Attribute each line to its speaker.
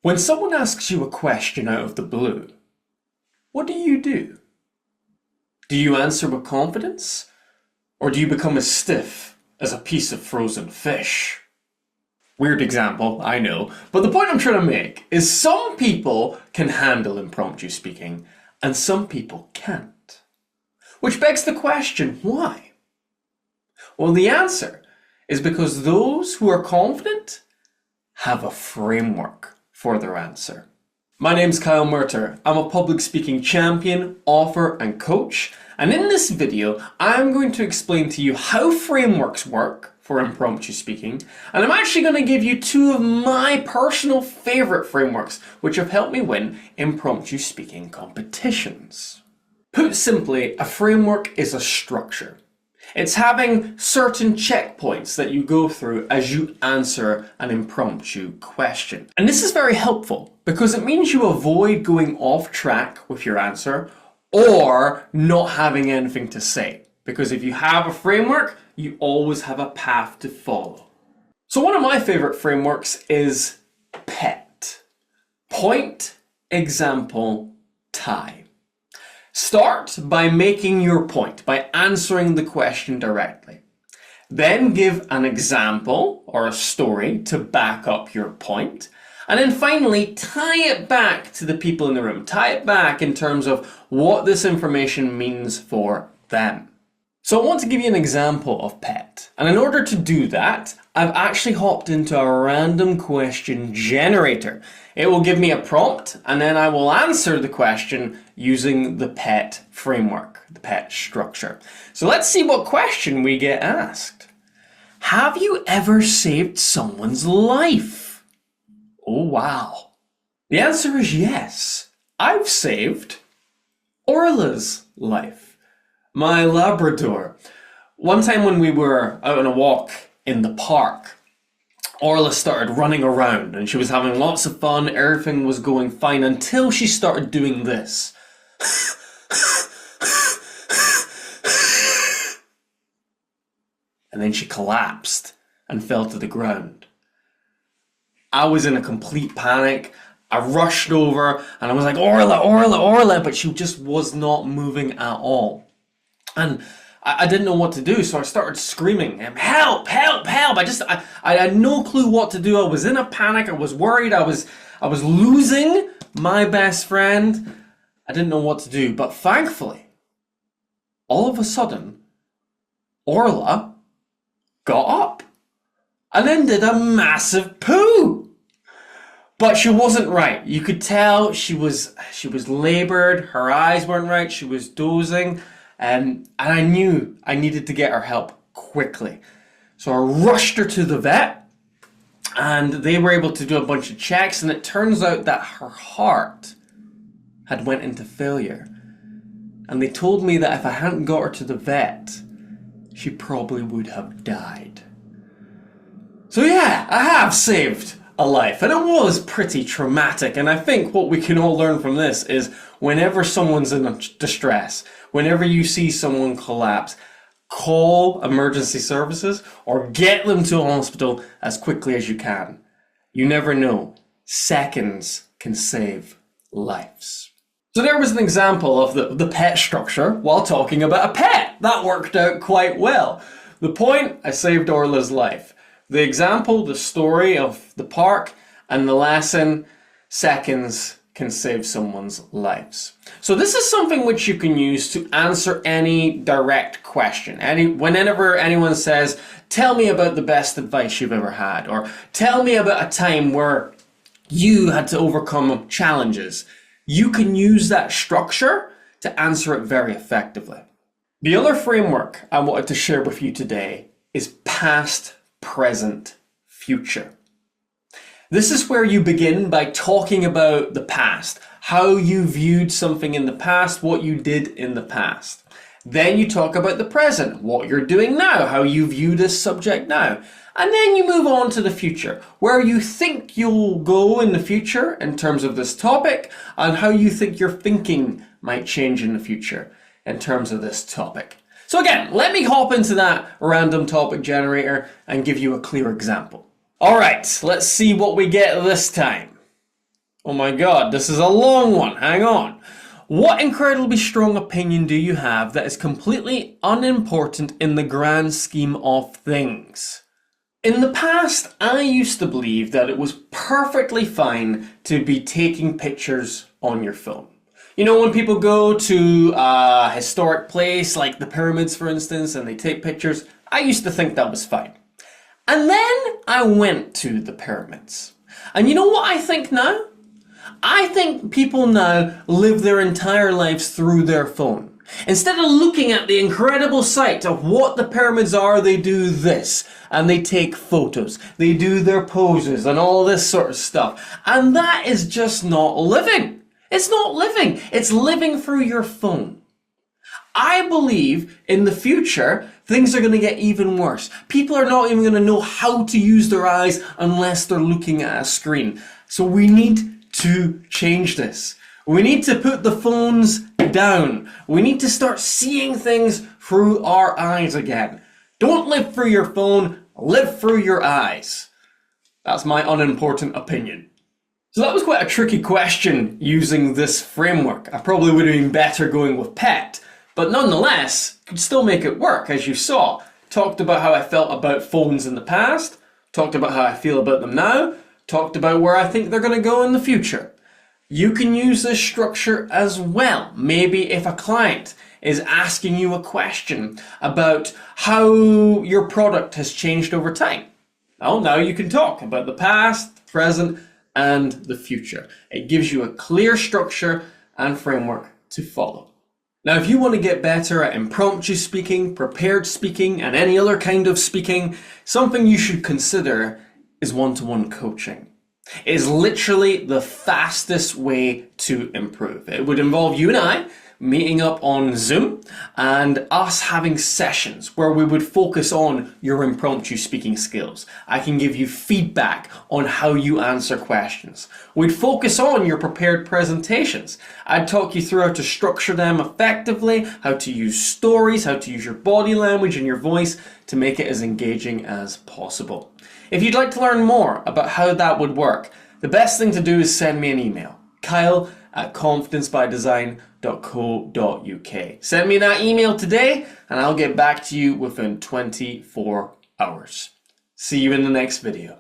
Speaker 1: When someone asks you a question out of the blue, what do? Do you answer with confidence? Or do you become as stiff as a piece of frozen fish? Weird example, I know, but the point I'm trying to make is some people can handle impromptu speaking and some people can't. Which begs the question, why? Well, the answer is because those who are confident have a framework for their answer. My name's Kyle Murter. I'm a public speaking champion, author, and coach. And in this video, I'm going to explain to you how frameworks work for impromptu speaking. And I'm actually going to give you two of my personal favorite frameworks, which have helped me win impromptu speaking competitions. Put simply, a framework is a structure. It's having certain checkpoints that you go through as you answer an impromptu question. And this is very helpful because it means you avoid going off track with your answer or not having anything to say. Because if you have a framework, you always have a path to follow. So one of my favorite frameworks is PET. Point, example, tie. Start by making your point, by answering the question directly. Then give an example or a story to back up your point. And then finally, tie it back to the people in the room. Tie it back in terms of what this information means for them. So I want to give you an example of PET. And in order to do that, I've actually hopped into a random question generator. It will give me a prompt and then I will answer the question using the PET framework, the PET structure. So let's see what question we get asked. Have you ever saved someone's life? Oh wow. The answer is yes. I've saved Orla's life. My Labrador. One time when we were out on a walk in the park, Orla started running around and she was having lots of fun. Everything was going fine until she started doing this. And then she collapsed and fell to the ground. I was in a complete panic. I rushed over and I was like, Orla, Orla, Orla, but she just was not moving at all. And I didn't know what to do, so I started screaming, help, help, help. I had no clue what to do. I was in a panic. I was worried. I was losing my best friend. I didn't know what to do, but thankfully, all of a sudden, Orla got up and then did a massive poo. But she wasn't right. You could tell she was labored. Her eyes weren't right. She was dozing. And I knew I needed to get her help quickly. So I rushed her to the vet and they were able to do a bunch of checks and it turns out that her heart had went into failure. And they told me that if I hadn't got her to the vet, she probably would have died. So yeah, I have saved a life and it was pretty traumatic, and I think what we can all learn from this is whenever someone's in distress, whenever you see someone collapse, call emergency services or get them to a hospital as quickly as you can. You never know. Seconds can save lives. So there was an example of the PET structure while talking about a pet. That worked out quite well. The point, I saved Orla's life. The example, the story of the park, and the lesson, seconds can save someone's lives. So this is something which you can use to answer any direct question. Whenever anyone says, tell me about the best advice you've ever had, or tell me about a time where you had to overcome challenges, you can use that structure to answer it very effectively. The other framework I wanted to share with you today is past, present, future. This is where you begin by talking about the past, how you viewed something in the past, what you did in the past. Then you talk about the present, what you're doing now, how you view this subject now. And then you move on to the future, where you think you'll go in the future in terms of this topic, and how you think your thinking might change in the future in terms of this topic. So again, let me hop into that random topic generator and give you a clear example. All right, let's see what we get this time. Oh my god, this is a long one. Hang on. What incredibly strong opinion do you have that is completely unimportant in the grand scheme of things? In the past, I used to believe that it was perfectly fine to be taking pictures on your phone. You know, when people go to a historic place like the pyramids, for instance, and they take pictures, I used to think that was fine. And then I went to the pyramids. And you know what I think now? I think people now live their entire lives through their phone. Instead of looking at the incredible sight of what the pyramids are, they do this. And they take photos. They do their poses and all this sort of stuff. And that is just not living. It's not living. It's living through your phone. I believe in the future, things are going to get even worse. People are not even going to know how to use their eyes unless they're looking at a screen. So we need to change this. We need to put the phones down. We need to start seeing things through our eyes again. Don't live through your phone, live through your eyes. That's my unimportant opinion. So that was quite a tricky question using this framework. I probably would have been better going with pet, but nonetheless, could still make it work, as you saw. Talked about how I felt about phones in the past, talked about how I feel about them now, talked about where I think they're going to go in the future. You can use this structure as well. Maybe if a client is asking you a question about how your product has changed over time. Well, now you can talk about the past, present, and the future. It gives you a clear structure and framework to follow. Now, if you want to get better at impromptu speaking, prepared speaking, and any other kind of speaking, something you should consider is one-to-one coaching. It is literally the fastest way to improve. It would involve you and I meeting up on Zoom and us having sessions where we would focus on your impromptu speaking skills. I can give you feedback on how you answer questions. We'd focus on your prepared presentations. I'd talk you through how to structure them effectively, how to use stories, how to use your body language and your voice to make it as engaging as possible. If you'd like to learn more about how that would work, the best thing to do is send me an email, kyle@confidencebydesign.co.uk. Send me that email today and I'll get back to you within 24 hours. See you in the next video.